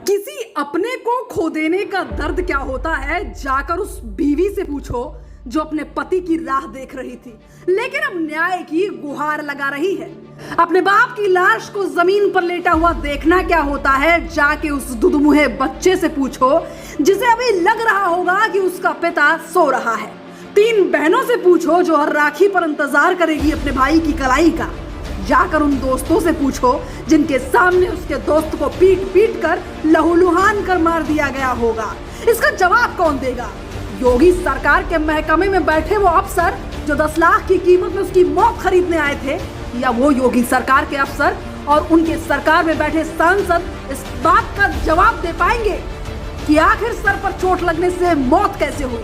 किसी अपने को खो देने का दर्द क्या होता है, जाकर उस बीवी से पूछो जो अपने पति की राह देख रही थी, लेकिन अब न्याय की गुहार लगा रही है। अपने बाप की लाश को जमीन पर लेटा हुआ देखना क्या होता है, जाके उस दुधमुहे बच्चे से पूछो जिसे अभी लग रहा होगा कि उसका पिता सो रहा है। 3 बहनों से पूछो जो हर राखी पर इंतजार करेगी अपने भाई की कलाई का। जाकर उन दोस्तों से पूछो जिनके सामने उसके दोस्त को पीट पीट कर लहूलुहान कर मार दिया गया होगा। इसका जवाब कौन देगा? योगी सरकार के महकमे में बैठे वो अफसर जो 10 लाख की कीमत में उसकी मौत खरीदने आए थे, या वो योगी सरकार के अफसर और उनके सरकार में बैठे सांसद इस बात का जवाब दे पाएंगे कि आखिर सर पर चोट लगने से मौत कैसे हुई?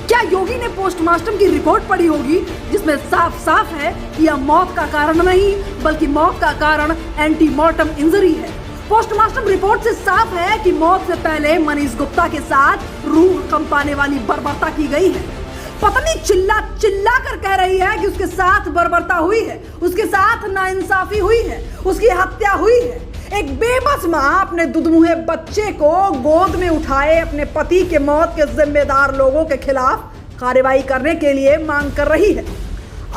क्या योगी ने पोस्टमार्टम की रिपोर्ट पढ़ी होगी जिसमें साफ साफ है कि यह मौत का कारण नहीं बल्कि मौत का कारण एंटीमॉर्टम इंजरी है। पोस्टमार्टम रिपोर्ट से साफ है कि मौत से पहले मनीष गुप्ता के साथ रूह कंपाने वाली बर्बरता की गई है। पत्नी चिल्ला चिल्ला कर कह रही है कि उसके साथ बर्बरता हुई है, उसके साथ नाइंसाफी हुई है, उसकी हत्या हुई है। एक बेबस माँ अपने दुधमुहे बच्चे को गोद में उठाए अपने पति के मौत के जिम्मेदार लोगों के खिलाफ कार्रवाई करने के लिए मांग कर रही है।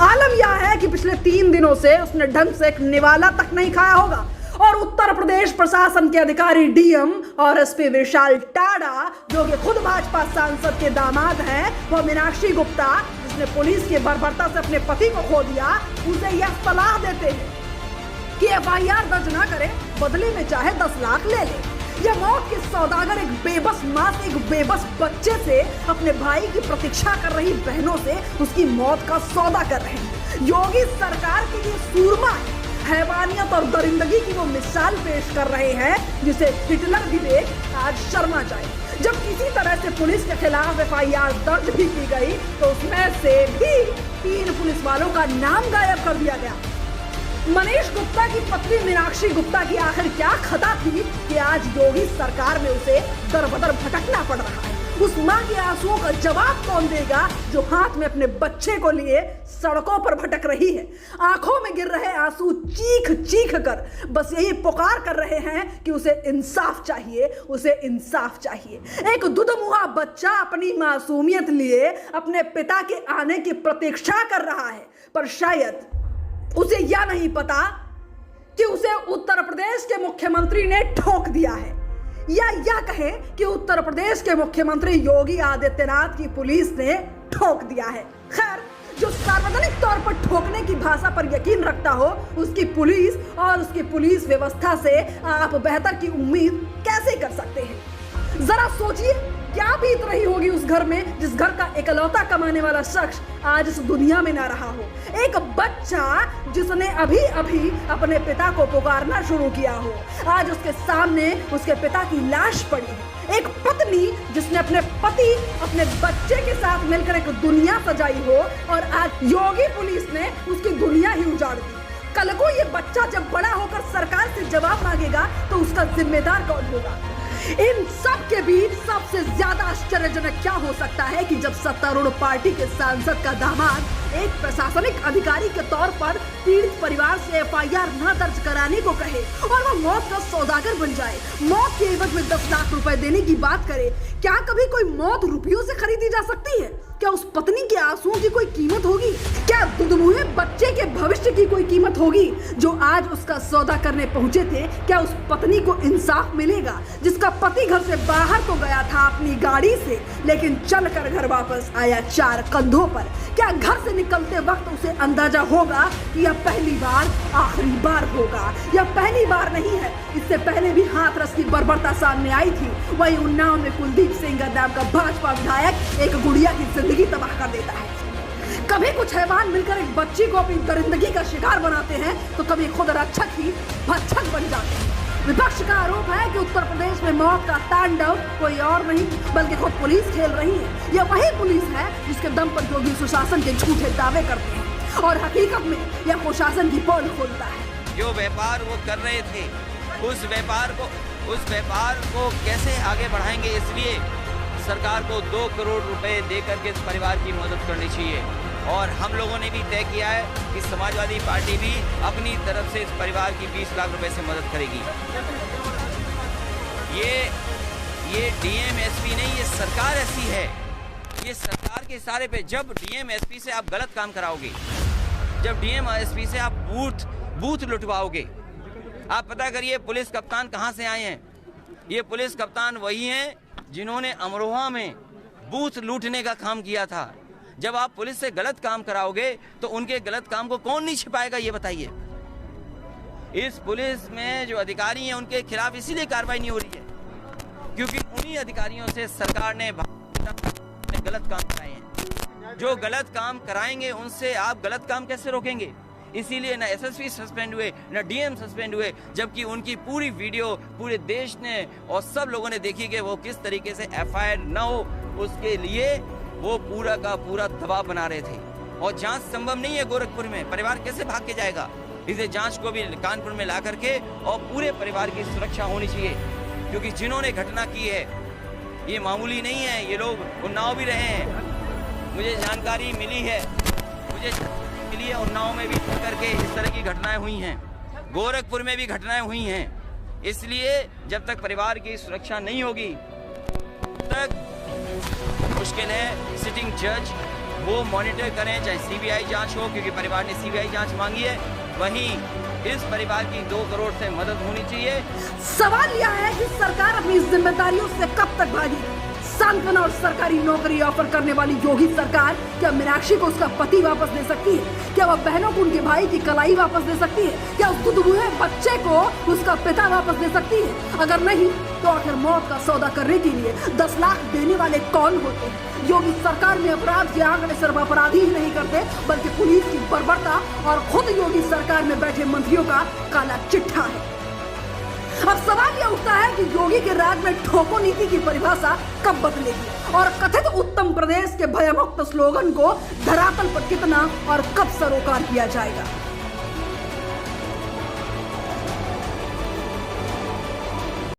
आलम यह है कि पिछले 3 दिनों से उसने ढंग से एक निवाला तक नहीं खाया होगा और उत्तर प्रदेश प्रशासन के अधिकारी डीएम और एसपी विशाल टाडा, जो कि खुद भाजपा सांसद के दामाद हैं, वो मीनाक्षी गुप्ता जिसने पुलिस की बर्बरता से अपने पति को खो दिया, उसे यह सलाह देते हैं कि एफआईआर दर्ज ना करे, बदले में चाहे 10 लाख ले ले। यह मौत के सौदागर एक बेबस माँ से, एक बेबस बच्चे से, अपने भाई की प्रतीक्षा कर रही बहनों से उसकी मौत का सौदा कर रहे हैं। योगी सरकार के लिए सूरमा है, हैवानियत और दरिंदगी की वो मिसाल पेश कर रहे हैं जिसे हिटलर भी देख आज शर्मा जाए। जब किसी तरह से पुलिस के खिलाफ एफआईआर दर्ज भी की गई तो उसमें से भी 3 पुलिस वालों का नाम गायब कर दिया गया। मनीष गुप्ता की पत्नी मीनाक्षी गुप्ता की आखिर क्या खता थी कि आज योगी सरकार में उसे दर-बदर भटकना पड़ रहा है? उस मां के आंसुओं का जवाब कौन देगा जो हाथ में अपने बच्चे को लिए सड़कों पर भटक रही है? आंखों में गिर रहे आंसू चीख चीख कर बस यही पुकार कर रहे हैं कि उसे इंसाफ चाहिए, उसे इंसाफ चाहिए। एक दुधमुहा बच्चा अपनी मासूमियत लिए अपने पिता के आने की प्रतीक्षा कर रहा है, पर शायद उसे यह नहीं पता कि उसे उत्तर प्रदेश के मुख्यमंत्री ने ठोक दिया है, या यह कहे कि उत्तर प्रदेश के मुख्यमंत्री योगी आदित्यनाथ की पुलिस ने ठोक दिया है। खैर, जो सार्वजनिक तौर पर ठोकने की भाषा पर यकीन रखता हो, उसकी पुलिस और उसकी पुलिस व्यवस्था से आप बेहतर की उम्मीद कैसे कर सकते हैं? जरा सोचिए क्या बीत रही होगी उस घर में जिस घर का इकलौता कमाने वाला शख्स आज इस दुनिया में ना रहा हो। एक बच्चा जिसने अभी अभी अपने पिता को पुकारना शुरू किया हो, आज उसके सामने उसके पिता की लाश पड़ी है। एक पत्नी जिसने अपने पति, अपने बच्चे के साथ मिलकर एक दुनिया सजाई हो और आज योगी पुलिस ने उसकी दुनिया ही उजाड़ दी। कल को ये बच्चा जब बड़ा होकर सरकार से जवाब मांगेगा तो उसका जिम्मेदार कौन होगा? इन सब के बीच सबसे ज्यादा आश्चर्यजनक क्या हो सकता है कि जब सत्तारूढ़ पार्टी के सांसद का दामाद एक प्रशासनिक अधिकारी के तौर पर पीड़ित परिवार से एफआईआर न दर्ज कराने को कहे और वह मौत का सौदागर बन जाए, मौत के एवज में 10 लाख रुपए देने की बात करे। क्या कभी कोई मौत रुपयों से खरीदी जा सकती है? क्या उस पत्नी के आंसुओं की कोई कीमत होगी? क्या दुधमुहे बच्चे के भविष्य की कोई कीमत होगी जो आज उसका सौदा करने पहुंचे थे? क्या उस पत्नी को इंसाफ मिलेगा जिसका पति घर से बाहर तो गया था अपनी गाड़ी से, लेकिन चलकर घर वापस आया 4 कंधों पर? क्या घर से निकलते वक्त उसे अंदाजा होगा कि यह पहली बार आखिरी बार होगा? यह पहली बार नहीं है, इससे पहले भी हाथरस की बर्बरता सामने आई थी। वही उन्नाव में कुलदीप सिंह नाम का भाजपा विधायक एक गुड़िया की जिंदगी तबाह कर देता है। कभी कुछ हैवान मिलकर एक बच्ची को अपनी दरिंदगी का शिकार बनाते हैं तो कभी खुद रक्षक ही भक्षक बन जाते हैं। विपक्ष का आरोप है कि उत्तर प्रदेश में मौत का तांडव कोई और नहीं बल्कि खुद पुलिस खेल रही है। यह वही पुलिस है जिसके दम पर योगी सुशासन के झूठे दावे करते हैं और हकीकत में यह प्रशासन की पोल खोलता है। जो व्यापार वो कर रहे थे उस व्यापार को कैसे आगे बढ़ाएंगे, इसलिए सरकार को 2 करोड़ रुपए देकर के इस परिवार की मदद करनी चाहिए। और हम लोगों ने भी तय किया है कि समाजवादी पार्टी भी अपनी तरफ से इस परिवार की 20 लाख रुपए से मदद करेगी। ये डीएम एसपी नहीं, ये सरकार ऐसी है। ये सरकार के इशारे पे जब डीएम एसपी से आप गलत काम कराओगे, जब डीएम एसपी से आप बूथ लुटवाओगे, आप पता करिए पुलिस कप्तान कहां से आए हैं। ये पुलिस कप्तान वही हैं जिन्होंने अमरोहा में बूथ लूटने का काम किया था। जब आप पुलिस से गलत काम कराओगे तो उनके गलत काम को कौन नहीं छिपाएगा, ये बताइए। इस पुलिस में जो अधिकारी हैं उनके खिलाफ इसीलिए कार्रवाई नहीं हो रही है क्योंकि उन्हीं अधिकारियों से सरकार ने गलत काम कराए हैं। जो गलत काम कराएंगे उनसे आप गलत काम कैसे रोकेंगे? इसीलिए ना एसएसपी सस्पेंड हुए, ना डीएम सस्पेंड हुए, जबकि उनकी पूरी वीडियो पूरे देश ने और सब लोगों ने देखी कि वो किस तरीके से एफआईआर न हो, उसके लिए वो पूरा का पूरा दबाव बना रहे थे। और जांच संभव नहीं है गोरखपुर में, परिवार कैसे भाग के जाएगा? इसे जांच को भी कानपुर में ला करके और पूरे परिवार की सुरक्षा होनी चाहिए क्योंकि जिन्होंने घटना की है ये मामूली नहीं है, ये लोग उन्नाव भी रहे हैं। मुझे जानकारी मिली है उन्नाव में भी करके इस तरह की घटनाएं हुई हैं, गोरखपुर में भी घटनाएं हुई हैं। इसलिए जब तक परिवार की सुरक्षा नहीं होगी तक मुश्किल है। सिटिंग जज वो मॉनिटर करें, चाहे सीबीआई जांच हो, क्योंकि परिवार ने सीबीआई जांच मांगी है। वहीं इस परिवार की 2 करोड़ से मदद होनी चाहिए। सवाल यह है कि सरकार अपनी जिम्मेदारियों से कब तक भागेगी? सांत्वना और सरकारी नौकरी ऑफर करने वाली योगी सरकार क्या मीनाक्षी को उसका पति वापस दे सकती है? क्या वह बहनों को उनके भाई की कलाई वापस दे सकती है? क्या उस दुधुए बच्चे को उसका पिता वापस दे सकती है? अगर नहीं तो आखिर मौत का सौदा करने के लिए 10 लाख देने वाले कौन होते हैं? योगी सरकार में अपराध के आंकड़े सिर्फ अपराधी ही नहीं करते बल्कि पुलिस की बर्बरता और खुद योगी सरकार में बैठे मंत्रियों का काला चिट्ठा है। अब सवाल यह उठता है कि योगी के राज में ठोको नीति की परिभाषा कब बदलेगी और कथित उत्तम प्रदेश के भयमुक्त स्लोगन को धरातल पर कितना और कब सरोकार किया जाएगा?